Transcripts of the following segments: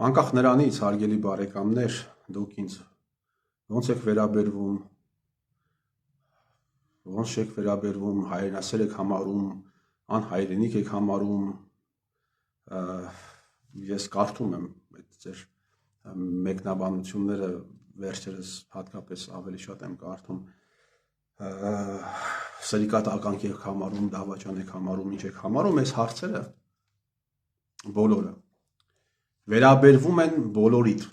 Անկախ նրանից, հարգելի բարեկամներ, դուք ինձ ոնց եք վերաբերվում, հայրենասեր եք համարում, անհայրենիք եք համարում, ես կարդում եմ այդ ձեր մեկնաբանությունները վերջերս հատկապես ավելի շատ եմ կարդում, սրիկատ ականք եք համարում, դավաճան եք համարում, ինչ եք համարում, այս հարցերը բոլորը վերաբերվում են բոլորիդ,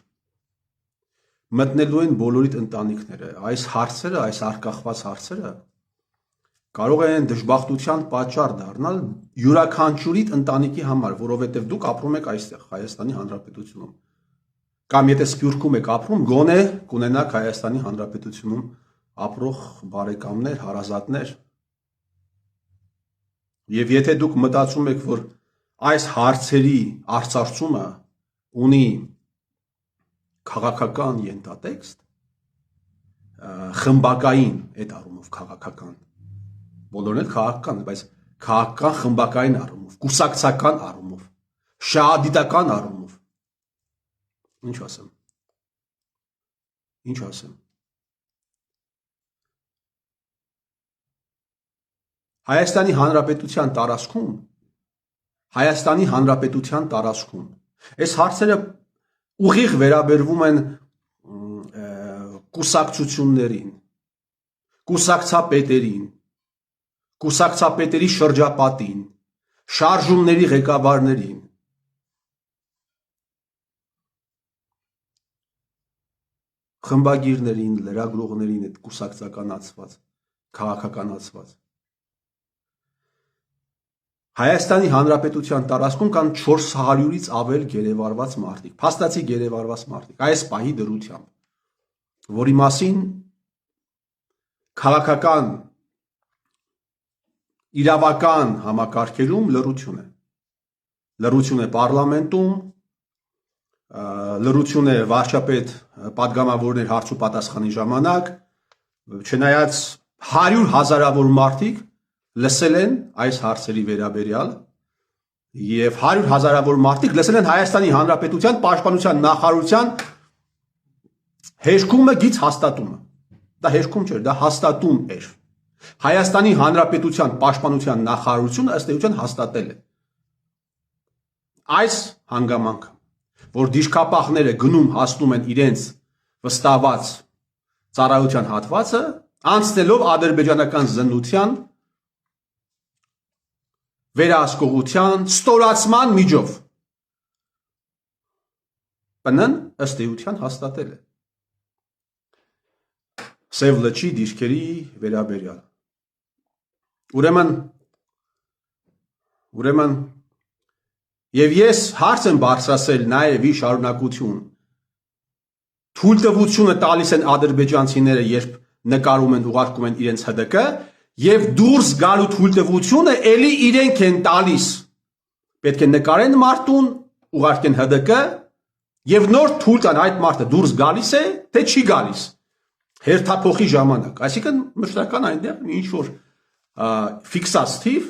մտնելու են բոլորիդ ընտանիքները, այս հարցերը, այս արկախված հարցերը կարող են դժբախտության պատճառ դառնալ յուրաքանչյուրիդ ընտանիքի համար, որովհետև դուք ապրում եք այստեղ, Հայաստանի Հանրապետությունում, կամ եթե Սփյուռքում եք ապրում, գոնե կունենաք Հայաստանի Հանրապետությունում ապրող բարեկամներ, հարազատներ, եւ եթե դուք մտածում եք, որ այս հարցերի արծարծումը ունի քաղաքական ենթատեքստ, խմբակային այդ առումով քաղաքական, բոլորն էլ քաղաքական, բայց քաղաքական խմբակային առումով, կուսակցական առումով, շահադիտական առումով, ինչ ասեմ, Հայաստանի Հանրապետության տարածքում այս հարցերը ուղիղ վերաբերվում են կուսակցություններին, կուսակցապետերին, կուսակցապետերի շրջապատին, շարժումների ղեկավարներին, խմբագիրներին, լրագրողներին, այդ կուսակցականացված, քաղաքականացված Հայաստանի Հանրապետության տարածքում կան 400-ից ավել գերեվարված մարդիկ, փաստացի գերեվարված մարդիկ, այս պահի դրությամբ, որի մասին քաղաքական, իրավական համակարգերում լռություն է պարլամենտում, լռություն է վարչապետ պատգամավորներ հարց ու պատասխանի ժամանակ, չնայած 100,000-ավոր մարդիկ լսել են այս հարցերի վերաբերյալ եւ 100,000-ավոր մարդիկ լսել են Հայաստանի Հանրապետության Պաշտպանության նախարարության հերկումը գից հաստատումը։ Դա հերքում չէր, դա հաստատում էր։ Հայաստանի Հանրապետության Պաշտպանության նախարարությունը ըստ էության հաստատել է այս հանգամանքը, որ դիրքապահները գնում հասնում են իրենց վստահված ծառայության հատվածը, անցնելով ադրբեջանական զննության վերահսկողության, ստորացման միջով։ ՊՆ-ն ըստ էության հաստատել է Սև լճի դիրքերի վերաբերյալ։ Ուրեմն, եւ ես հարց եմ բարձրացրել նաեւ ի շարունակություն, թույլտվությունը տալիս են ադրբեջանցիները, երբ նկարում են, ուղարկում են իրենց ՀԴԿ, եւ դուրս գալու թույլտվությունը ելի իրենք են տալիս, պետք է նկարեն մարդուն, ուղարկեն ՀԴԿ եւ նոր թույլ տան այդ մարդը դուրս գալիս է, թե չի գալիս, հերթափոխի ժամանակ, այսինքն մշտական այնտեղ ինչ որ ֆիքսած թիվ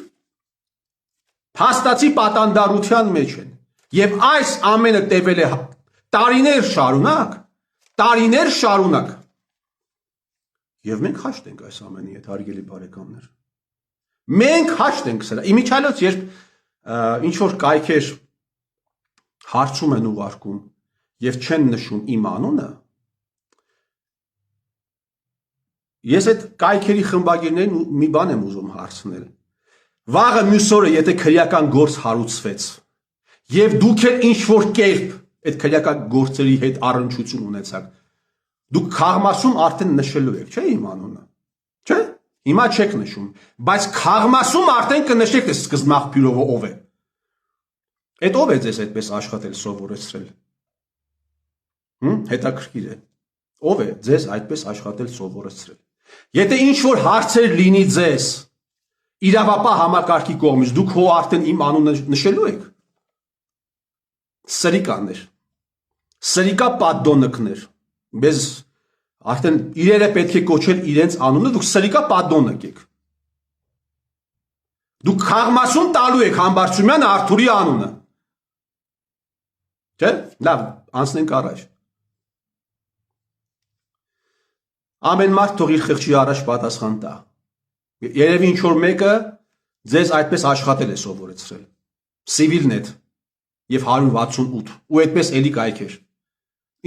փաստացի պատանդարության մեջ են եւ այս ամենը տևել է տարիներ շարունակ Եվ մենք հաշտ ենք այս ամենի հետ, հարգելի բարեկամներ։ Մենք հաշտ ենք սրա։ Իմիջիալոց, երբ ինչ-որ կայքեր հարցում են ուղարկում եւ չեն նշում իմ անունը, ես այդ կայքերի խմբագիրներին մի բան եմ ուզում հարցնել։ Վաղը մյուս օրը, եթե քրեական գործ հարուցվեց, եւ դուք էլ ինչ-որ կերպ այդ քրեական գործերի հետ առնչություն ունեցաք, Դուք քաղմասում արդեն նշելու եք, չէ՞ իմ անունը, չէ՞, հիմա չեք նշում, բայց քաղմասում արդեն կնշեք, թե սկզբնաղբյուրովը ով է։ Այդ ով է ձեզ այդպես աշխատել սովորեցրել։ Հետաքրքիր է։ Ով է ձեզ այդպես աշխատել սովորեցրել։ Եթե ինչ-որ հարցեր լինի ձեզ իրավապահ համակարգի կողմից, դուք հո արդեն իմ անունը նշելու եք։ Սրիկաներ, սրիկա պատդոնկներ Bez արդեն իրերը պետք է կոչել իրենց անունը, դուք սրիկա պատդոնկ եք։ Դուք քաղմասում տալու եք Համբարձումյան Արթուրի անունը։ Չէ՞։ Լավ, անցնենք առաջ։ Ամեն մարդ թող իր խղճի առաջ պատասխան տա։ Երևի ինչ որ մեկը ձեզ այդպես աշխատել է սովորեցրել։ Civilnet եւ 168 ու այդպես էլի կայքեր։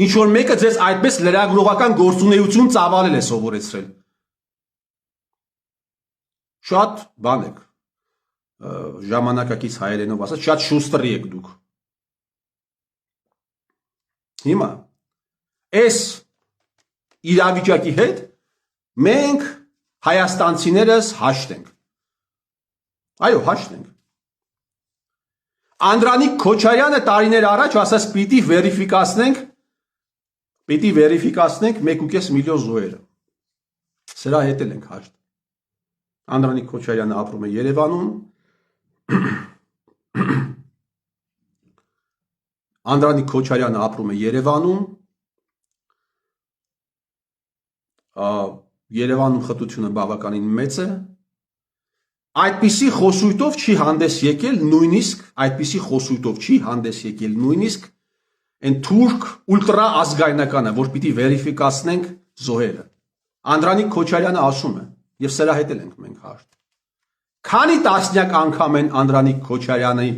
Ինչ որ մեկը ձեզ այդպես լրագրողական գործունեություն ծավալել է սովորեցրել։ Շատ բան եք, ժամանակակից հայերենով ասած, շատ շուստերի եք դուք։ Հիմա այս իրավիճակի հետ մենք հայաստանցիներս հաշտ ենք։ Այո, հաշտ ենք։ Անդրանիկ Քոչարյանը տարիներ առաջ ասաց պիտի վերիֆիկացնենք 1.5 միլիոն զոհերը։ Սրա հետ ենք հաշտ։ Անդրանիկ Քոչարյանը ապրում է Երևանում։ Անդրանիկ Քոչարյանը ապրում է Երևանում։ Երևանում խտությունը բավականին մեծ է։ Այդպիսի խոսույթով չի հանդես եկել նույնիսկ այն թուրք ուլտրա ազգայնականը, որ պիտի վերիֆիկացնենք զոհերը։ Անդրանիկ Քոչարյանը ասում է, եւ սրա հետ ենք մենք հաշտ։ Քանի տասնյակ անգամ են Անդրանիկ Քոչարյանի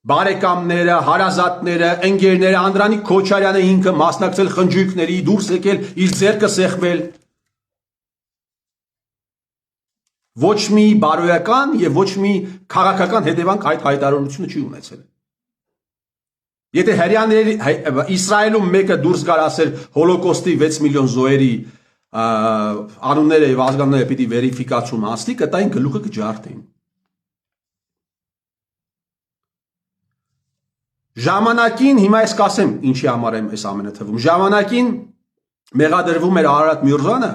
բարեկամները, հարազատները, ընկերները, Անդրանիկ Քոչարյանը ինքը մասնակցել խնջույքների, դուրս եկել, իր ձեռքը սեղմել։ Ոչ մի բարոյական եւ ոչ մի քաղաքական հետևանք այդ հայտարարությունը չի ունեցել։ Եթե հрьяաների Իսրայելում մեկը դուրս գար ասել հոլոկոստի 6 միլիոն զոհերի անունները եւ ազգանունները պիտի վերիֆիկացում անցնի, կտային գլուխը կջարդեին։ Ժամանակին, հիմա ես կասեմ ինչի համար եմ այս ամենը թվում։ Ժամանակին մեղադրվում էր Արարատ Միրզոյանը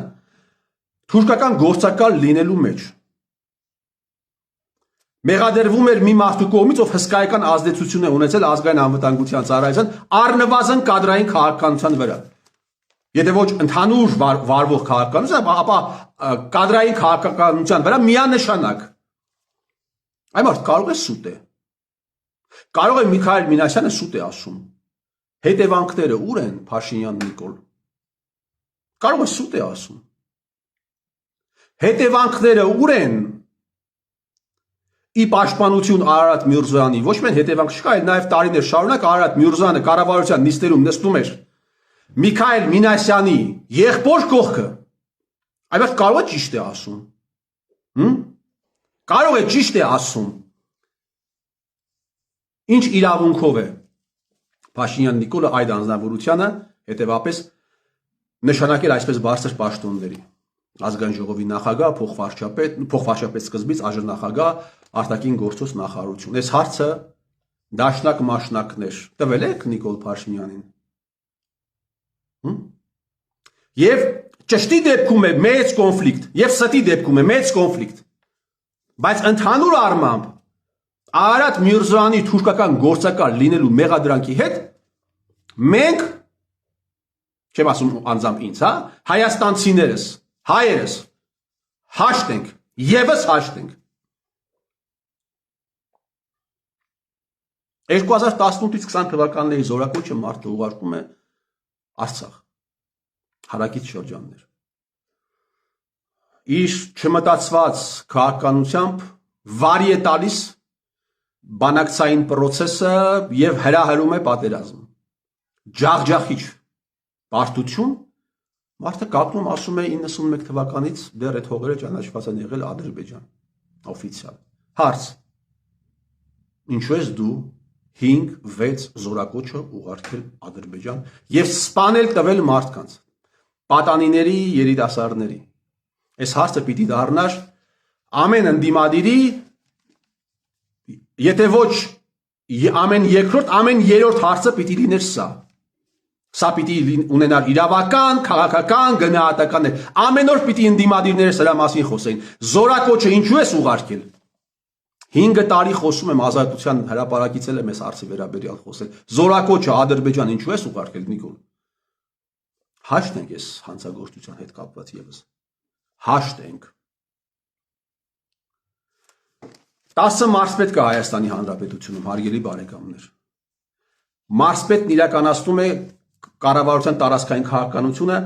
թուրքական գործակալ լինելու մեջ։ Մեղադրվում էր մի մարդու կողմից, ով հսկայական ազդեցություն է ունեցել ազգային անվտանգության ծառայության առնվազն կադրային քաղաքականության վրա։ Եթե ոչ ընդհանուր վարվող քաղաքականության, ապա կադրային քաղաքականության վրա միանշանակ։ Այ մարդ կարող է սուտ է։ Կարող է Միքայել Մինասյանը սուտ է ասում։ Հետևանքները ուր են, Փաշինյան Նիկոլ։ Կարող է սուտ է ասում։ Հետևանքները ուր են։ Ի պաշտպանություն Արարատ Միրզոյանի ոչ միայն հետևանք չկա, այլ նաև տարիներ շարունակ Արարատ Միրզոյանը կառավարության նիստերում նստում էր Միքայել Մինասյանի եղբոր կողքը։ Այդպես կարող է ճիշտ է ասում։ Կարող է ճիշտ է ասում։ Ինչ իրավունքով է Փաշինյան Նիկոլը այդ անձնավորությանը հետևապես նշանակել այսպես բարձր պաշտոնների։ Ազգային ժողովի նախագահ, փոխվարչապետ սկզբից աժնախագահ, արտաքին գործոս նախարարություն։ Այս հարցը դաշնակ մաշնակներ տվել եք Նիկոլ Փաշինյանին։ Եվ ճշտի դեպքում է մեծ կոնֆլիկտ, եւ ստի դեպքում է մեծ կոնֆլիկտ։ Բայց ընդհանուր առմամբ Արարատ Միրզոյանի թուրքական գործակալ լինելու մեղադրանքի հետ մենք չեմ ասում անձամբ ինձ, հա, հայաստանցիներս, հայերս հաշտ ենք, եւս հաշտ ենք։ 2018-ից 20 թվականների զորակոչը մարդը ուղարկում է Արցախ, հարակից շրջաններ։ Իր չմտածված քաղաքականությամբ վարի է տալիս բանակցային պրոցեսը եւ հրահրում է պատերազմ։ Ջախջախիչ պարտություն մարդը կապնում ասում է 91 թվականից դեռ այդ հողերը ճանաչված են եղել Ադրբեջան, օֆիցիալ։ Հարց. ինչու ես դու 5-6 զորակոչը ուղարկել Ադրբեջան եւ սպանել տվել մարդկանց, պատանիների, երիտասարդների։ Այս հարցը պիտի դառնար ամեն ընդդիմադիրի, եթե ոչ ամեն երկրորդ, ամեն երրորդ հարցը պիտի լիներ սա։ Սա պիտի ունենար իրավական, քաղաքական, գնահատականներ։ Ամեն օր պիտի ընդդիմադիրները սրա մասին խոսեին։ Զորակոչը ինչու ես ուղարկել։ 5 տարի խոսում եմ ազատության հրապարակից եմ այս հարցի վերաբերյալ խոսել։ Զորակոչը Ադրբեջան ինչու ես ուղարկել Նիկոլ։ Հաշտ ենք այս հանցագործության հետ կապված եւս։ Հաշտ ենք։ 10 մարզպետ կա Հայաստանի Հանրապետությունում, հարգելի բարեկամներ։ Մարսպետն իրականացնում է կառավարության տարածքային քաղաքականությունը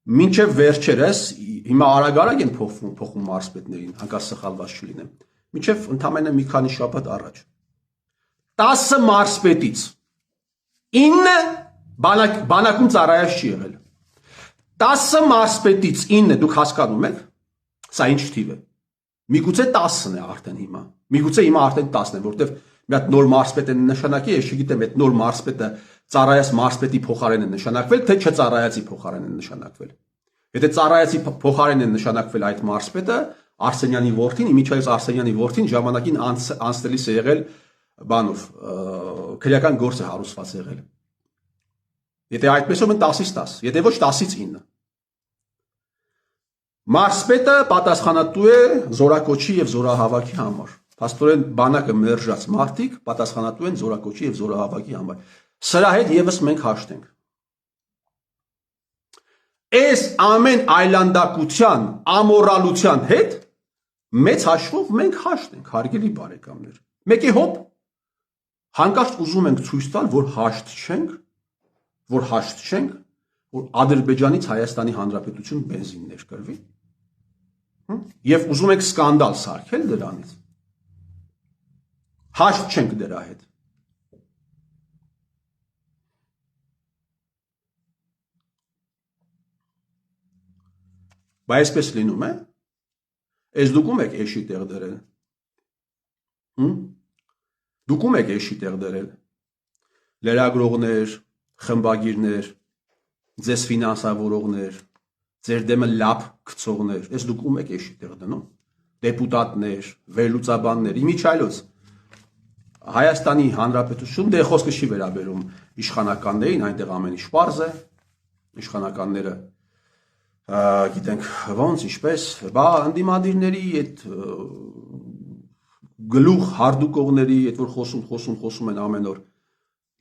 մինչև վերջերս, հիմա արագ են փոխում մարսպետներին, հանկարծ սխալված չլինեմ, մինչև ընդամենը մի քանի շաբաթ առաջ 10 մարսպետից 9 բանակում ծառայած չի եղել 10 մարսպետից 9 դուք հասկանում եք, սա ինչ թիվ է, միգուցե 10-ն է արդեն հիմա, միգուցե հիմա արդեն 10-ն է, որտեվ մի հատ նոր մարսպետ է նշանակի, ես չգիտեմ, այդ նոր մարսպետը ծառայած մարսպետի փոխարեն է նշանակվել, թե չծառայածի փոխարեն է նշանակվել։ Եթե ծառայածի փոխարեն է նշանակվել այդ մարսպետը, Արսենյանի որդին, իմիջիայլոց Արսենյանի որդին ժամանակին անցնելիս է եղել բանով, քրեական գործ է հարուցված եղել։ Եթե այդպես ում 10-ից 10, եթե ոչ 10-ից 9։ Մարսպետը պատասխանատու է զորակոչի եւ զորահավաքի համար։ Փաստորեն բանակը մերժած մարդիկ պատասխանատու են զորակոչի եւ զորահավաքի համար։ Սրա հետ եւս մենք հաշտենք։ Այս ամեն այլանդակության, ամորալության հետ մեծ հաշվով մենք հաշտ ենք, հարգելի բարեկամներ։ Մեկի հոп հանկարծ ուզում ենք ցույց տալ, որ հաշտ չենք, որ Ադրբեջանից Հայաստանի Հանրապետություն բենզին ներկրվի։ Եվ ուզում ենք սկանդալ սարքել դրանից։ Հաշտ չենք դրա հետ։ Բայց այսպես լինում է, այս դուք ում եք էշի տեղ դրել։ Դուք ում եք էշի տեղ դրել։ Լրագրողներ, խմբագիրներ, ձեզ ֆինանսավորողներ, ձեր դեմը լապ գցողներ, այս դուք ում եք էշի տեղ դնում։ Դեպուտատներ, վերլուծաբաններ, իմիջիայլոց Հայաստանի Հանրապետություն դե խոսքը չի վերաբերում իշխանականներին, այնտեղ ամեն ինչ պարզ է, իշխանականները գիտենք ոնց ինչպես, բա ընդդիմադիրների այդ գլուխ հարդուկողների, այդ որ խոսում են ամեն օր,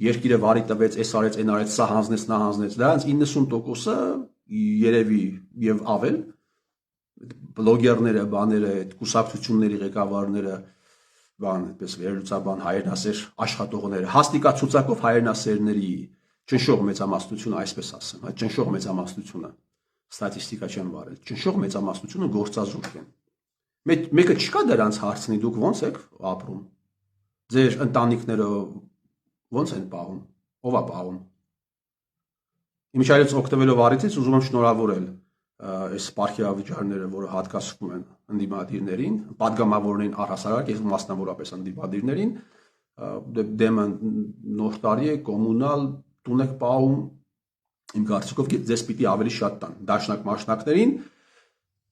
երկիրը վարի տվեց, այս արեց, այն արեց, սա հանձնեց, նա հանձնեց, դրանց 90%-ը երևի եւ ավել բլոգերները, բաները, այդ կուսակցությունների ղեկավարները, բան, այդպես վերլուծաբան հայրենասեր աշխատողները, հաստիկացուցակով հայրենասերների ճնշող մեծամասնությունը, այսպես ասեմ, այդ ճնշող մեծամասնությունը ստատիստիկա չեմ վարել, ճնշող մեծամասնությունը գործազուրկ են։ Մեկը չկա դրանց հարցնի, դուք ո՞նց եք ապրում։ Ձեր ընտանիքները ո՞նց են պահում, ով է պահում։ Իմիջիայլոց օգտվելով առիթից ուզում եմ շնորհավորել այս սպարքեավիճարները, որը հատկացվում են ընդդիմադիրներին, պատգամավորներին առհասարակ, ես մասնավորապես ընդդիմադիրներին, դեմը նոր տարի է, կոմունալ, տուն եք պահում, իմ կարծիքով ձեզ պիտի ավելի շատ տան, դաշնակ մաշնակներին,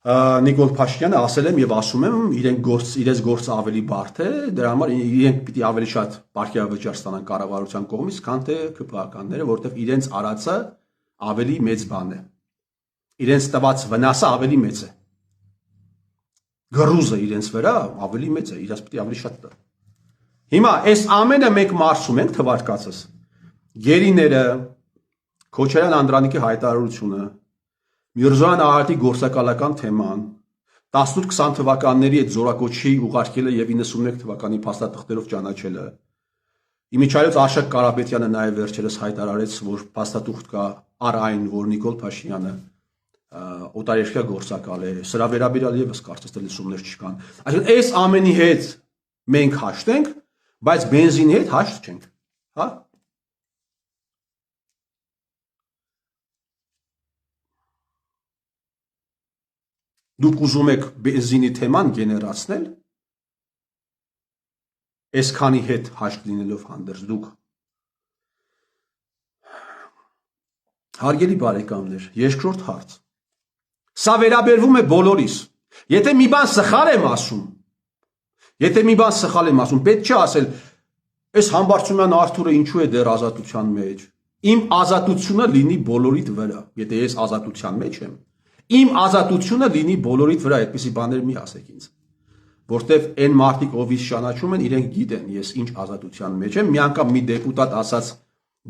Նիկոլ Փաշինյանը ասել եմ եւ ասում եմ, իրենց գործը ավելի բարդ է, դրա համար իրենք պիտի ավելի շատ պարքեավճար ստանան կառավարության կողմից, քան թե ԿՊԱ-ականները, որովհետեւ իրենց արածը ավելի մեծ բան է։ Իրենց տված վնասը ավելի մեծ է։ Գրուզը իրենց վրա ավելի մեծ է, իրաց պիտի ավելի շատ տա։ Հիմա այս ամենը մենք մարսում ենք թվարկածս։ Գերիները, Քոչարյան Անդրանիկի հայտարարությունը, Միրզոյան Ահարդի գործակալական թեման, 18-20 թվականների այդ զորակոչի ուղարկելը եւ 91 թվականի փաստաթղթերով ճանաչելը։ Իմիջիայլոց Արշակ Կարապետյանը նաեւ վերջերս հայտարարեց, որ փաստաթուղթ կա առ այն, որ Նիկոլ Փաշինյանը օտարերկրյա գործակալ է, սրա վերաբերյալ եւս կարծես թե լսումներ չկան։ Այսինքն այս ամենի հետ մենք հաշտենք, բայց բենզինի հետ հաշտ չենք, հա։ Դուք ուզում եք բենզինի թեման գեներացնել, այսքանի հետ հաշտ լինելով հանդերձ դուք։ Հարգելի բարեկամներ, երկրորդ հարց։ Սա վերաբերվում է բոլորիս։ Եթե մի բան սխալ եմ ասում, պետք չէ ասել, այս Համբարձումյան Արթուրը ինչու է դեռ ազատության մեջ։ Իմ ազատությունը լինի բոլորիդ վրա, եթե ես ազատության մեջ եմ։ Իմ ազատությունը լինի բոլորիդ վրա, այդպիսի բաներ մի ասեք ինձ։ Որտեվ այն մարդիկ, ով ինձ ճանաչում են, իրենք գիտեն ես ինչ ազատության մեջ եմ։ Մի անգամ մի դեպուտատ ասաց,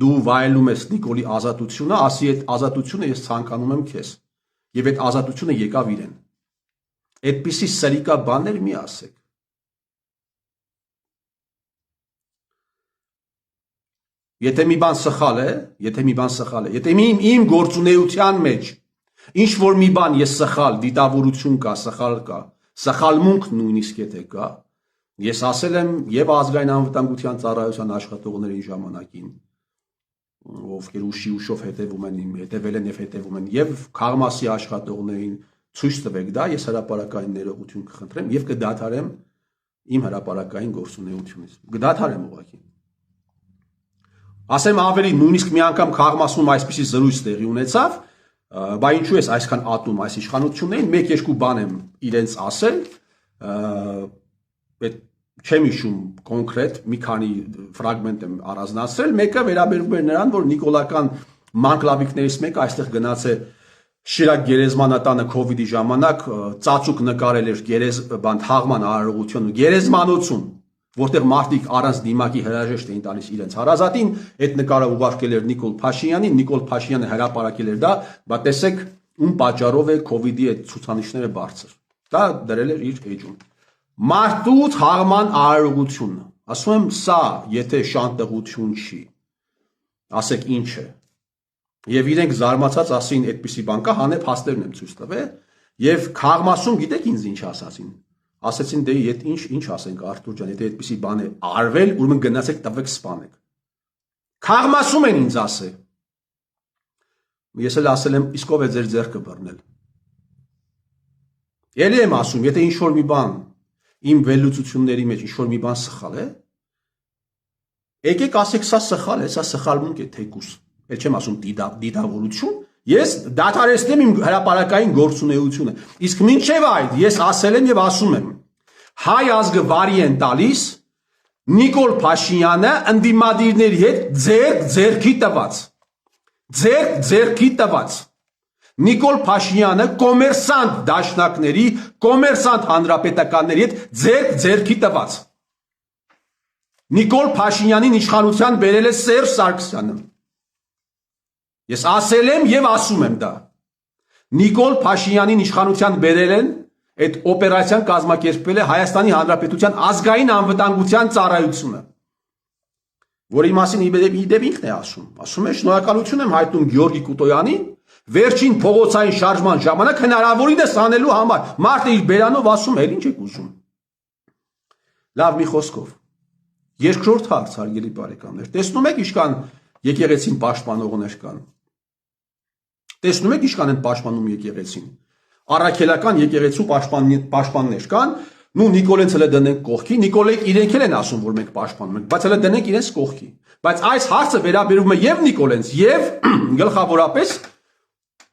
դու վայելում ես Նիկոլի ազատությունը, ասի այդ ազատությունը ես ցանկանում եմ քեզ։ Եվ այդ ազատությունը եկավ իրեն։ Այդպիսի սրիկա բաներ մի ասեք։ Եթե մի բան սխալ է, եթե իմ գործունեության մեջ ինչ որ մի բան ես սխալ, դիտավորություն կա, սխալմունք նույնիսկ եթե կա, ես ասել եմ եւ ազգային անվտանգության ծառայության աշխատողներին ժամանակին, ովքեր ուշով հետևում են հետևել են եւ հետևում են եւ Քաղմասի աշխատողներին ցույց տվեք դա, ես հրապարակային ներողություն կխնդրեմ եւ կդադարեմ իմ հրապարակային գործունեությունից։ Կդադարեմ ուղղակի։ Ասեմ ավելի, նույնիսկ մի անգամ Քաղմասում այսպիսի զրույց տեղի ունեցավ, բա ինչու ես այսքան ատում այս իշխանություններին, մեկ-երկու բան եմ իրենց ասել, այդ չեմ հիշում կոնկրետ, մի քանի ֆրագմենտ եմ առանձնացրել, մեկը վերաբերում էր նրան, որ նիկոլական մանկլավիկներից մեկը այստեղ գնաց է Շիրակ գերեզմանատանը COVID-ի ժամանակ ծածուկ նկարել էր թաղման արարողություն ու գերեզմանոցում, որտեղ մարդիկ առանց դիմակի հրաժեշտ էին տալիս իրենց հարազատին, այդ նկարը ուղարկել էր Նիկոլ Փաշինյանին, Նիկոլ Փաշինյանը հրապարակել էր դա, բա տեսեք ում պատճառով է COVID-ի այդ ցուցանիշները բարձր։ Դա դրել էր իր էջում։ Մարդու թաղման արարողությունը, ասում եմ, սա եթե շանտեղություն չի, ասեք ինչ է։ Եվ իրենք զարմացած ասին այդպիսի բան կա, հանե փաստերն եմ ցույց տվել, եւ Քաղմասում գիտեք ինձ ինչ ասացին։ Ասացին դե ինչ ասենք Արթուր ջան, եթե այդպիսի բան է արվել, ուրեմն գնացեք տվեք սպանեք։ Քաղմասում են ինձ ասել։ Ես էլ ասել եմ, իսկ ով է ձեր ձեռքը բռնել։ Էլի եմ ասում, եթե ինչ որ մի բան իմ վերլուծությունների մեջ ինչ որ մի բան սխալ է, եկեք ասեք սա սխալ է, սա սխալմունք է թեկուս։ Էլ չեմ ասում դիտավորություն, ես դադարեցնեմ իմ հրապարակային գործունեությունը։ Իսկ մինչև այդ ես ասել եմ եւ ասում եմ, հայ ազգը վարի են տալիս Նիկոլ Փաշինյանը ընդդիմադիրների հետ ձերքի տված։ Նիկոլ Փաշինյանը կոմերսանտ դաշնակների, կոմերսանտ հանրապետականների հետ ձերքի տված։ Նիկոլ Փաշինյանին իշխանության բերել է Սերժ Սարգսյանը։ Ես ասել եմ եւ ասում եմ դա։ Նիկոլ Փաշինյանին իշխանության բերել են, այդ օպերացիան կազմակերպվել է Հայաստանի Հանրապետության ազգային անվտանգության ծառայությունը, որի մասին իդեպ ինքն է ասում։ Ասում է շնորհակալություն եմ հայտնում Գյորգի Կուտոյանին, վերջին փողոցային շարժման ժամանակ հնարավորինս անելու համար։ Մարդը իր բերանով ասում է, ինչ եք ուզում։ Լավ, մի խոսքով։ Երկրորդ հարց, հարգելի բարեկամներ, տեսնում եք ինչքան եկեղեցին պաշտպանողներ կան։ Տեսնում եք ինչքան են պաշտպանում եկեղեցին։ Առաքելական եկեղեցու պաշտպաններ կան, նու Նիկոլենց հələ դնենք կողքի, Նիկոլեկ իրենք էլ են ասում, որ մենք պաշտպանում ենք, բայց հələ դնենք իրենց կողքի։ Բայց այս հարցը վերաբերում է եւ Նիկոլենց, եւ գլխավորապես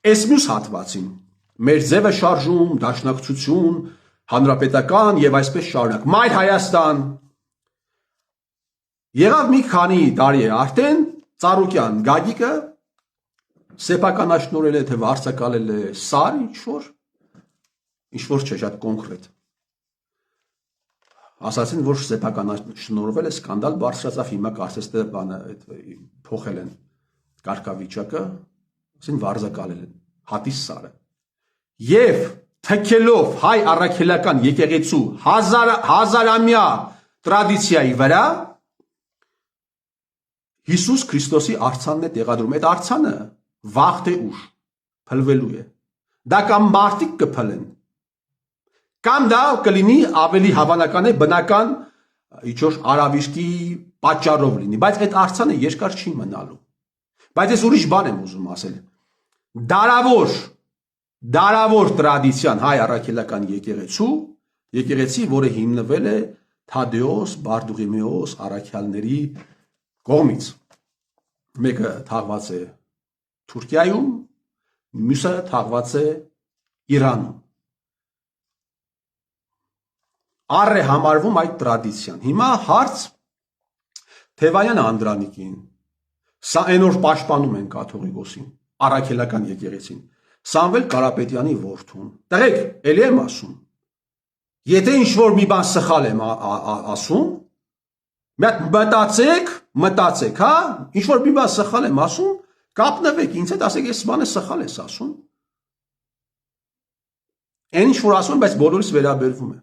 այս մյուս հատվածին։ Մեր ձևը շարժում, դաշնակցություն, հանրապետական եւ այսպես շարունակ։ Մայր Հայաստան։ Եղավ մի քանի տարի է արդեն Ծառուկյան Գագիկը սեփականաշնորհել է, թե վարձակալել է սար ինչ որ չէ, շատ կոնկրետ։ Ասացին, որ սեփականաշնորհվել է, սկանդալ բարձրացավ, հիմա կարծես թե բանը փոխել են կարգավիճակը, ասին վարձակալել են հատիս սարը։ Եվ թքելով հայ առաքելական եկեղեցու հազարամյա տրադիցիայի վրա Հիսուս Քրիստոսի արձանն է տեղադրում։ Այդ արձանը վաղ թե ուշ փլվելու է։ Դա կամ մարդիկ կփլեն, կամ դա կլինի ավելի հավանական է բնական իջոր արավիշտի պատճառով լինի, բայց այդ արձանը երկար չի մնալու։ Բայց ես ուրիշ բան եմ ուզում ասել։ Դարավոր տրադիցիան հայ առաքելական եկեղեցի, որը հիմնվել է Թադեոս, Բարդուղիմեոս առաքյալների կողմից։ Մեկը թաղված է Թուրքիայում, մյուսը թաղված է Իրանում։ Առ է համարվում այդ տրադիցիան։ Հիմա հարց Թևանյան Անդրանիկին, սա այն որ պաշտպանում են կաթողիկոսին, առաքելական եկեղեցին, Սամվել Կարապետյանի որդուն։ Տղեկ, էլի եմ ասում, եթե ինչ-որ մի բան սխալ եմ ասում, մտածեք, հա, ինչ-որ մի բան սխալ եմ ասում, կապնվեք ինձ հետ, ասեք, ես բանը սխալ ես ասում։ Այն ինչ-որ ասում եմ, բայց բոլորիս վերաբերվում է։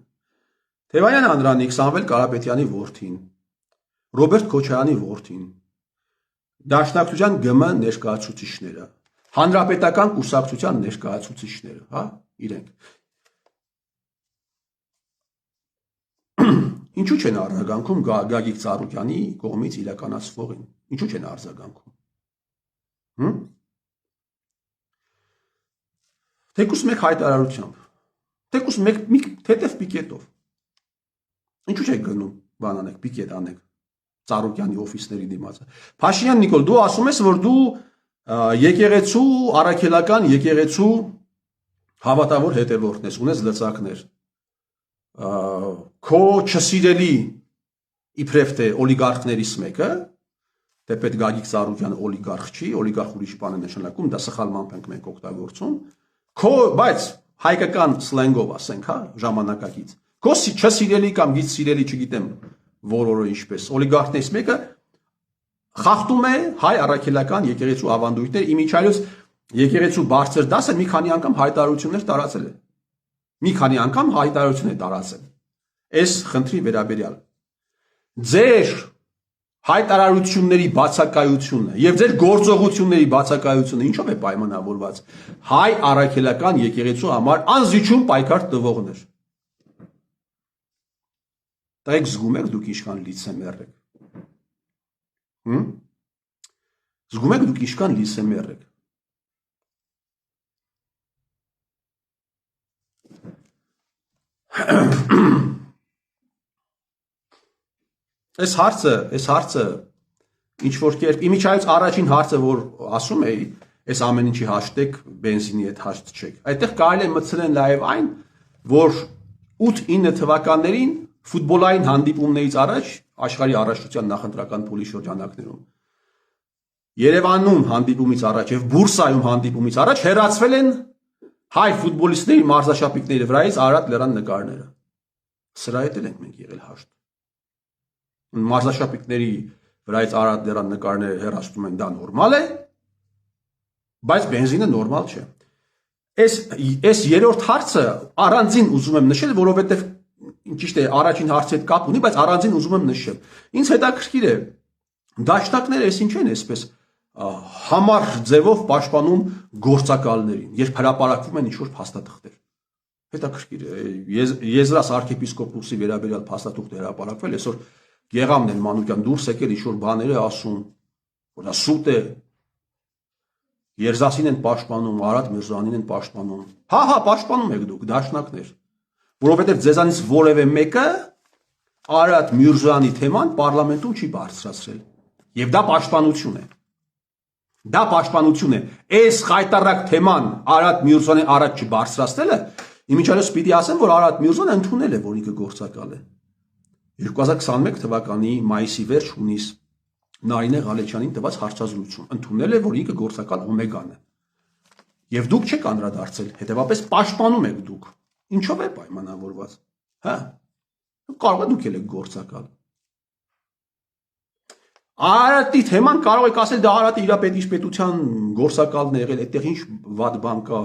Թևանյան Անդրանիկ, Սամվել Կարապետյանի որդին, Ռոբերտ Քոչարյանի որդին, Դաշնակցության ԳՄ ներկայացուցիչները, հանրապետական կուսակցության ներկայացուցիչները, հա, իրենք։ Ինչու չեն արձագանքում Գագիկ Ծառուկյանի կողմից իրականացվողին։ Ինչու չեն արձագանքում։ Թեկուզ մեկ հայտարարությամբ, թեկուզ մեկ թեթև պիկետով։ Ինչու չեք գնում բան անեք, պիկետ անեք Ծառուկյանի օֆիսների դիմաց։ Փաշինյան Նիկոլ, դու ասում ես, որ դու եկեղեցու, առաքելական եկեղեցու հավատավոր հետևորդն ես, ունես լծակներ։ Քո չսիրելի իբրև թե օլիգարխներից մեկը, թեպետ Գագիկ Ծառուկյանը օլիգարխ չի, օլիգարխ ուրիշ բան է նշանակում, դա սխալմամբ ենք մենք օգտագործում։ Քո, բայց հայկական սլենգով ասենք, հա, ժամանակակից։ Քո չսիրելի կամ գից սիրելի, չգիտեմ, որորը ինչպես, օլիգարխներից մեկը խախտում է հայ առաքելական եկեղեցու ավանդույթներ, իմիջիայլոց եկեղեցու բարձր դասը մի քանի անգամ հայտարարություններ տարածել է։ Մի քանի անգամ հայտարարություն է տարածել։ Այս խնդրի վերաբերյալ ձեր հայտարարությունների բացակայությունը եւ ձեր գործողությունների բացակայությունը ինչով է պայմանավորված հայ առաքելական եկեղեցու համար անզիջում պայքար տվողներ։ Դեք զգում եք դուք ինչքան լիցեմեր եք։ Զգում եք դուք ինչքան լիցեմեր եք։ Այս հարցը ինչ որ կերպ իմիջայից առաջին հարցը որ ասում էի, այս ամեն ինչի հաշտեք բենզինի հետ հաշտ չեք։ Այդտեղ կարելի է մտցնել նաև այն, որ 8-9 թվականներին ֆուտբոլային հանդիպումներից առաջ աշխարհի առաջնության նախընտրական փուլի շրջանակներում Երևանում հանդիպումից առաջ եւ Բուրսայում հանդիպումից առաջ հեռացվել են հայ ֆուտբոլիստների մարզաշապիկների վրայից Արարատ լեռան նկարները։ Սրա հետ էլ ենք մենք եղել հաշտ։ Մարզաշապիկների վրայից Արարատ լեռան նկարները հեռացնում են, դա նորմալ է, բայց բենզինը նորմալ չէ։ Այս երրորդ հարցը առանձին ուզում եմ նշել, որովհետեւ ճիշտ է, առաջին հարցի հետ կապ ունի, բայց առանձին ուզում եմ նշել։ Ինձ հետաքրքիր է դաշնակները այս ինչ են այսպես համառ ձևով պաշտպանում գործակալներին, երբ հրապարակվում են ինչ-որ փաստաթղթեր։ Հետաքրքիր է, Եզրաս arczepiskopousi վերաբերյալ փաստաթուղթ հրապարակվել, այսօր Գեղամն են Մանուկյան դուրս եկել ինչ-որ բաներ է ասում, որ դա սուտ է։ Երզասին են պաշտպանում, Արարատ Միրզոյանին են պաշտպանում։ Հա, պաշտպանում եք դուք, դաշնակներ։ Որովհետև ձեզանից որևէ մեկը Արարատ Միրզոյանի թեման պարլամենտում չի բարձրացրել։ Եվ դա պաշտպանություն է։ Դա պաշտպանություն է։ Այս խայտառակ թեման Արարատ Միրզոյանի առաջ չբարձրացնելը, իմիջիայլոց պիտի ասեմ, որ Արարատ Միրզոյանը ընդունել է, որ ինքը գործակալ է։ 2021 թվականի մայիսի վերջ հունիս Նարինե Ղալեչյանին տված հարցազրույցում ընդունել է, որ ինքը գործակալ Օմեգան է։ Եվ դուք չեք անդրադարձել, հետևաբար պաշտպանում եք դուք։ Ինչով է պայմանավորված, հա։ Կարող է դուք եք գործակալ։ Արարատի թեման կարող եք ասել, դա Արարատը իր պետության գործակալն է եղել, այդտեղ ինչ վատ բան կա։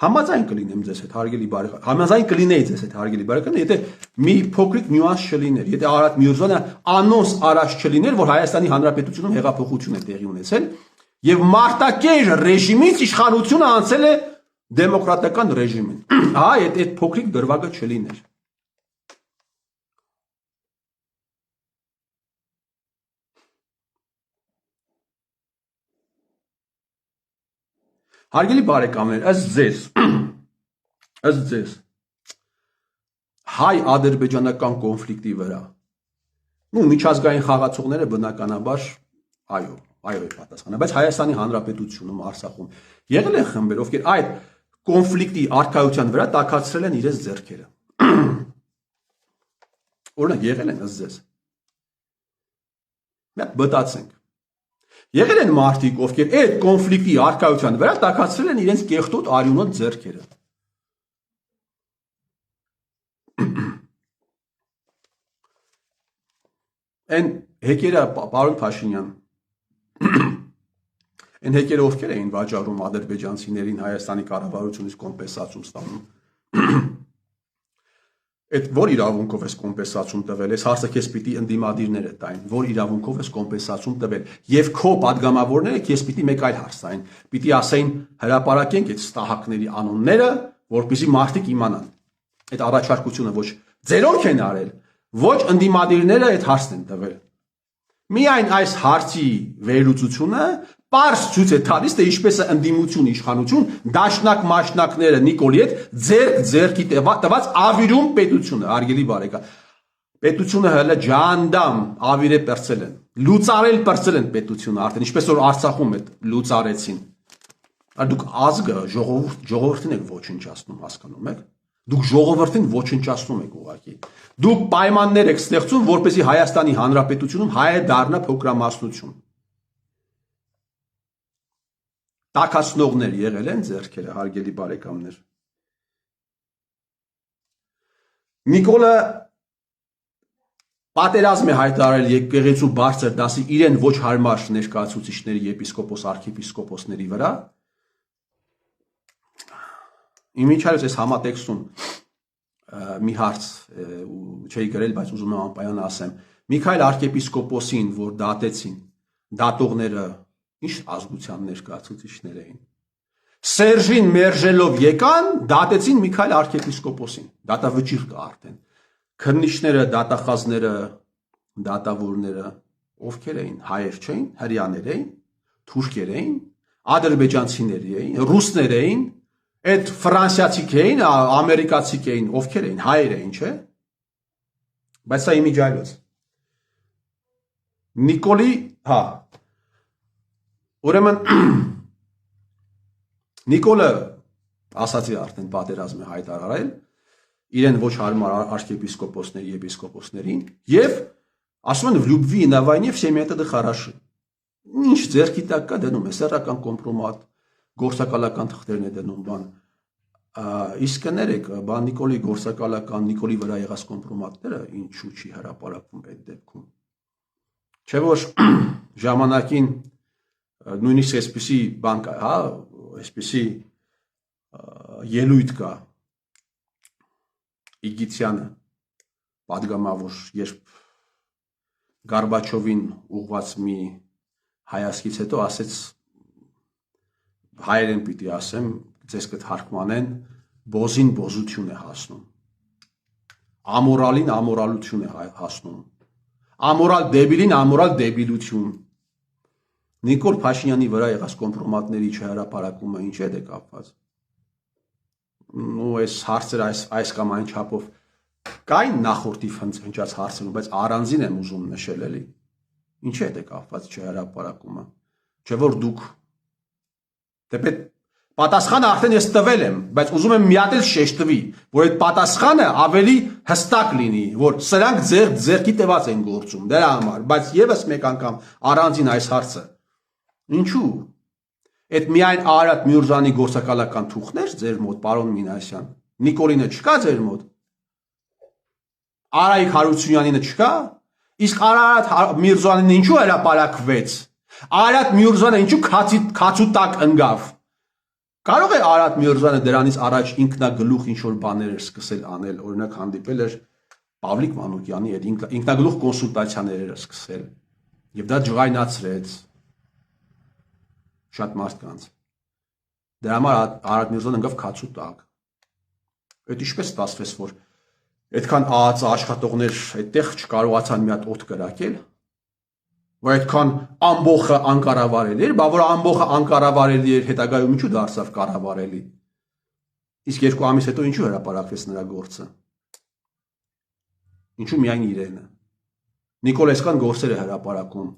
Համաձայն կլինեմ ձեզ հետ, հարգելի բարեկամ, համաձայն կլինեի ձեզ հետ, հարգելի բարեկամ, եթե մի փոքրիկ նյուանս չլիներ, եթե Արարատ Միրզոյանը անոնս առաջ չլիներ, որ Հայաստանի Հանրապետությունում հեղափոխություն է տեղի ունեցել, եւ մարտակեր ռեժիմից իշխանությունը անցել է դեմոկրատական ռեժիմին։ Հա, այդ փոքրիկ դրվագը չլիներ։ Հարգելի բարեկամներ, ըստ ձեզ հայ-ադրբեջանական կոնֆլիկտի վրա միջազգային խաղացողները բնականաբար այո է պատասխանը, բայց Հայաստանի Հանրապետությունում, Արցախում եղել են խմբեր, ովքեր այդ կոնֆլիկտի առկայության վրա տաքացրել են իրենց ձեռքերը։ Օրինակ եղել են ըստ ձեզ։ Մենք բտացենք։ Եղել են մարդիկ, ովքեր այդ կոնֆլիկտի առկայության վրա տաքացրել են իրենց կեղտոտ արյունոտ ձեռքերը։ Այն հեկերը, պարոն Փաշինյան, այն հեկերը ովքեր էին վաճառում ադրբեջանցիներին Հայաստանի կառավարությունից կոմպենսացիա ստանում։ Այդ որ իրավունքով ես կոմպենսացիոն տվել, այս հարցը քեզ պիտի ընդդիմադիրները տային, որ իրավունքով ես կոմպենսացիոն տվել, եւ քո падգամավորները քեզ պիտի մեկ այլ հարց տային, պիտի ասեին հրապարակենք այդ ստահակների անունները, որպեսզի մարդիկ իմանան։ Այդ առաջարկությունը ոչ ձերոնք են արել, ոչ ընդդիմադիրները այդ հարցն են տվել։ Միայն այս հարցի վերլուծությունը պարզ ցույց է տալիս, թե ինչպես է ընդդիմություն, իշխանություն, դաշնակ մաշնակները Նիկոլի հետ ձերքի տված ավիրում պետությունը, հարգելի բարեկամ։ Պետությունը հələ ջանդամ ավիրե պրծել են, լուծարել պրծել են պետությունը արդեն, ինչպես որ Արցախում այդ լուծարեցին։ Դուք ազգը ժողովրդին եք ոչնչացնում, հասկանում եք։ Դուք ժողովրդին ոչնչացնում եք ուղղակի։ Դուք պայմաններ եք ստեղծում, որպեսզի Հայաստանի Հանրապետությունում հայը դառնա փոքրամասնություն։ Տաքացնողներ եղել են ձեռքերը, հարգելի բարեկամներ։ Նիկոլը պատերազմ է հայտարարել եկեղեցու բարձր դասի իրեն ոչ հարմար ներկայացուցիչների, եպիսկոպոս, արքեպիսկոպոսների վրա։ Իմիջիայլոց այս համատեքստում մի հարց չէի գրել, բայց ուզում եմ անպայման ասեմ։ Միքայել արքեպիսկոպոսին, որ դատեցին, դատողները ինչ ազգության ներկայացուցիչներ էին։ Սերժին մերժելով եկան, դատեցին Միքայել արքեպիսկոպոսին։ Դատավճիռ կա արդեն։ Քննիչները, դատախազները, դատավորները ովքեր էին, հայեր չէին, հրեաներ էին, թուրքեր էին, ադրբեջանցիներ էին, ռուսներ էին, այդ ֆրանսիացիք էին, ամերիկացիք էին, ովքեր էին, հայեր էին, չէ՞։ Բայց սա իմիջիայլոց։ Նիկոլի, հա։ Ուրեմն Նիկոլը ասացի արդեն պատերազմ է հայտարարել, իրեն ոչ հարմար արքեպիսկոպոսների, եպիսկոպոսներին, եւ ասում են в любви и на войне все методы хороши։ Ինչ ձերքի տակ կա դնում է սեռական կոմպրոմատ, գործակալական թղթերն է դնում բան։ Իսկ կներեք, բան Նիկոլի գործակալական, Նիկոլի վրա եղած կոմպրոմատները ինչու չի հրապարակվում այդ դեպքում։ Չէ՞ որ ժամանակին նույնիսկ այսպիսի բան կա, հա, այսպիսի ելույթ կա Իգիթյանը падգամավոր, երբ Գորբաչովին ուղված մի հայացքից հետո ասեց հայերեն պիտի ասեմ, ձեզ կթարգմանեն, բոզին բոզություն է հասնում։ Ամորալին ամորալություն է հասնում։ Ամորալ դեբիլին ամորալ դեբիլություն։ Նիկոլ Փաշինյանի վրա եղած կոմպրոմատների չհրապարակումը ինչ է կապված։ Ու այս հարցերը այս կամ այն չափով կային նախորդի հնչած հարցերում, բայց առանձին եմ ուզում նշել էլի։ Ինչ է կապված չհրապարակումը։ Չէ որ դուք դեպետ պատասխանը արդեն ես տվել եմ, բայց ուզում եմ մի հատ էլ շեշտվի, որ այդ պատասխանը ավելի հստակ լինի, որ սրանք ձերքի տված են գործում, դրա համար, բայց եւս մեկ անգամ առանձին այս հարցը։ Ինչու։ Այդ միայն Արարատ Միրզյանի գործակալական թուղթներ ձեր մոտ, պարոն Մինասյան, Նիկոլինը չկա ձեր մոտ։ Արայիկ Հարությունյանինը չկա։ Իսկ Արարատ Միրզյանին ինչու հրապարակվեց։ Արարատ Միրզյանը ինչու քացու տակ ընկավ։ Կարող է Արարատ Միրզյանը դրանից առաջ ինքնագլուխ ինչ-որ բաներ էր սկսել անել, օրինակ հանդիպել էր Պավլիկ Մանուկյանի հետ, ինքնագլուխ կոնսուլտացիաներ էր սկսել, եւ դա ջղայնացրեց շատ մարդկանց։ Դրա համար Արարատ Միրզյանը ընկավ քացու տակ։ Այդ ինչպես ստացվեց, որ այդքան ԱԱԾ աշխատողներ այդտեղ չկարողացան մի հատ օդ կրակել, որ այդքան ամբողը անկառավարելի էր, բա որ ամբողը անկառավարելի էր, հետագայում ինչու դարձավ կառավարելի։ Իսկ 2 ամիս հետո ինչու հրապարակվեց նրա գործը։ Ինչու միայն իրենը։ Նիկոլեսկան գործեր է հրապարակում։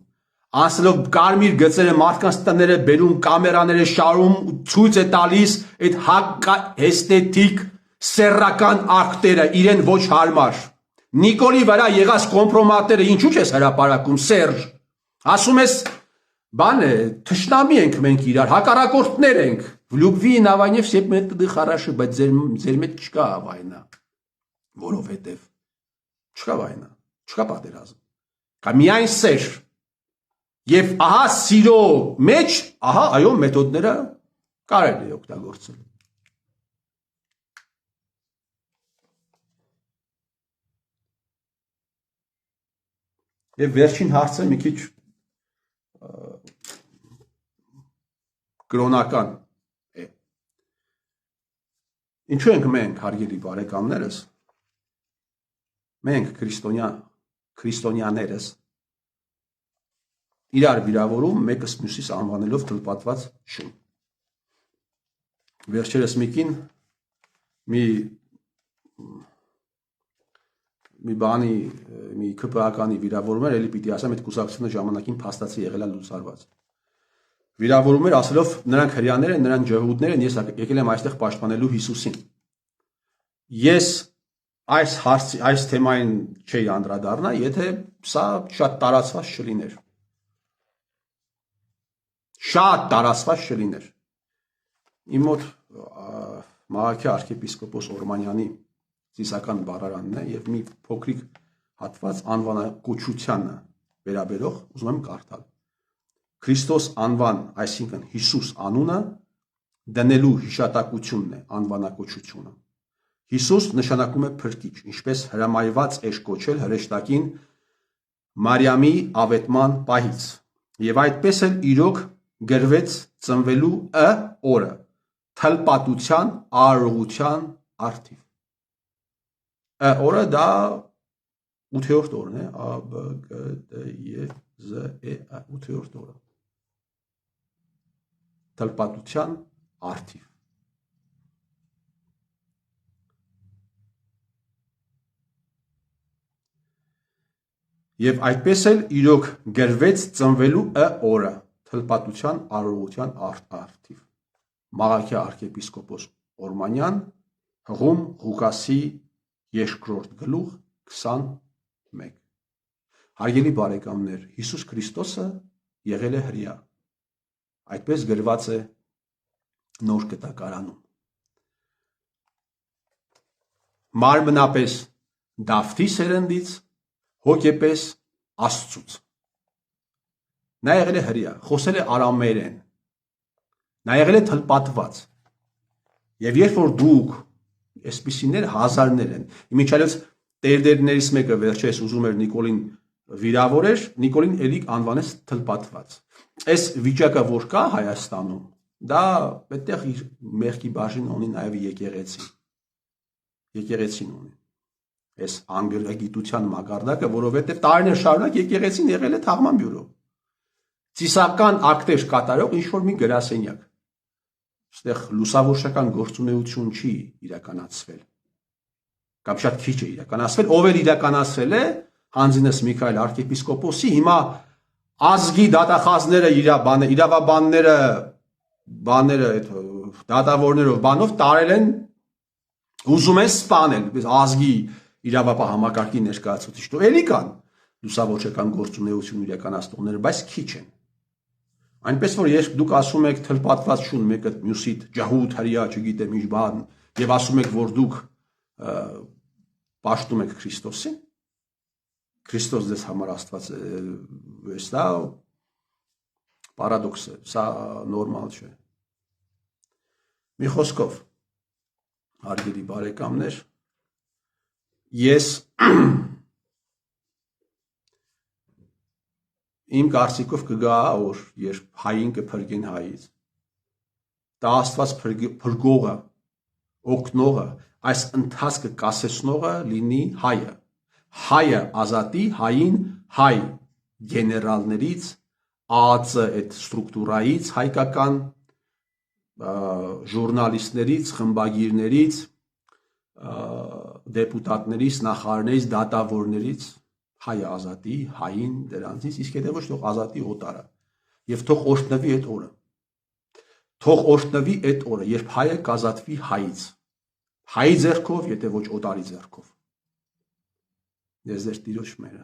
Անցելով կարմիր գծերը մարդկանց տները բերում, կամերաները շարում, ցույց է տալիս այդ հեստետիկ սեռական ակտերը իրեն ոչ հարմար։ Նիկոլի վրա եղած կոմպրոմատները ինչու չես հրապարակում, Սերժ։ Ասում ես, բան է, թշնամի ենք մենք իրար, հակառակորդներ ենք։ В любви и на войне все методы хороши, բայց ձեր մեջ չկա վայնա։ Որովհետև չկա վայնա, չկա պատերազմ։ Կա միայն սեր։ Եվ ահա սիրո մեջ, ահա այո մեթոդները կարելի է օգտագործել։ Եվ վերջին հարցը մի քիչ կրոնական է։ Ինչու ենք մենք, հարգելի բարեկամներս, մենք քրիստոնյաներս իրար վիրավորում մեկս մյուսիս անվանելով թլպատված շուն։ Վերջերս մեկին մի ԿՊԱ-կանի վիրավորում էր, էլի պիտի ասեմ, այդ կուսակցությունը ժամանակին փաստացի եղել է լուծարված։ Վիրավորում էր ասելով նրանք հրյաներ են, նրանք ջհուդներ են, ես եկել եմ այստեղ պաշտպանելու Հիսուսին։ Ես այս թեմային չէի անդրադառնա, եթե սա շատ տարածված չլիներ։ Շատ տարածված չլիներ։ Իմ մոտ Մաղաքյա arczepiskopos Օրմանյանի ծիսական բառարանն է եւ մի փոքրիկ հատված անվանակոչությանը վերաբերող ուզում եմ կարդալ։ Քրիստոս անվան, այսինքն Հիսուս անունը դնելու հիշատակությունն է անվանակոչությունը։ Հիսուս նշանակում է փրկիչ, ինչպես հրամայված էր կոչել հրեշտակին Մարիամի ավետման պահից։ Եվ այդպես էլ իրոք գրվեց ծնվելու օրը թլպատության արարողության արդիվ։ Օրը դա 8-րդ օրն է, A B G D Y Z E 8-րդ օրը։ Թլպատության արդիվ։ Եվ այդպես էլ իրոք գրվեց ծնվելու օրը թլպատության արարողության արդիվ։ Մաղաքյա arczepiskopos Օրմանյան, Հղում Ղուկասի 2-րդ գլուխ 21։ Հարգելի բարեկամներ, Հիսուս Քրիստոսը եղել է հրյա։ Այդպես գրված է Նոր Կտակարանում։ Մարմնապես Դավթի սերնդից, հոգեպես Աստծուց։ Նա եղել է հրյա, խոսել է արամերեն։ Նա եղել է թլպատված։ Եվ երբ որ դուք այսպիսիներ հազարներ են, իմիջիալից տերդերներից մեկը վերջերս ուզում էր Նիկոլին վիրավորեր, Նիկոլին էլի անվանեց թլպատված։ Այս վիճակը որ կա Հայաստանում, դա այդտեղ իր մեղքի բաժին ունի նաև եկեղեցին։ Եկեղեցին ունի։ Այս անգրագիտության մակարդակը, որովհետև տարիներ շարունակ եկեղեցին եղել է թաղման բյուրո։ Ծիսական ակտեր կատարող ինչ-որ մի գրասենյակ։ Այստեղ լուսավորչական գործունեություն չի իրականացվել։ Կամ շատ քիչ է իրականացվել, ով էլ իրականացրել է, Հանձինես Միքայել arczepiskopos-ի, հիմա ազգի դատախազները իրավաբանները, այդ դատավորներով բանով տարել են, ուզում են սպանել, ազգի իրավապահ համակարգի ներկայացուցիչ, էլի կան լուսավորչական գործունեություն իրականացնողները, բայց քիչ են։ Այնպես որ երբ դուք ասում եք թլպատված շուն մեկը մյուսիդ ջահուդ հրյա, չգիտեմ ինչ բան, եւ ասում եք որ դուք պաշտում եք Քրիստոսին, Քրիստոս ձեզ համար Աստված է, սա պարադոքս է, սա նորմալ չէ։ Մի խոսքով, հարգելի բարեկամներ, ես իմ կարծիքով կգա օր, երբ հային կփրկեն հայից։ Դա Աստված փրկողը, օգնողը, այս ընթացքը կասեցնողը լինի հայը։ Հայը ազատի հային հայ գեներալներից, ԱԱՑ այդ ստրուկտուրայից, հայկական ժուրնալիստներից, խմբագիրներից, դեպուտատներից, նախարարներից, դատավորներից, հայը ազատի հային դրանցից, իսկ հետո ոչ թող ազատի օտարը։ Եվ թող օրհնվի այդ օրը։ Թող օրհնվի այդ օրը, երբ հայը կազատվի հայից։ Հայի ձեռքով, եթե ոչ օտարի ձեռքով։ Ես ձեր Տիրոջ մերը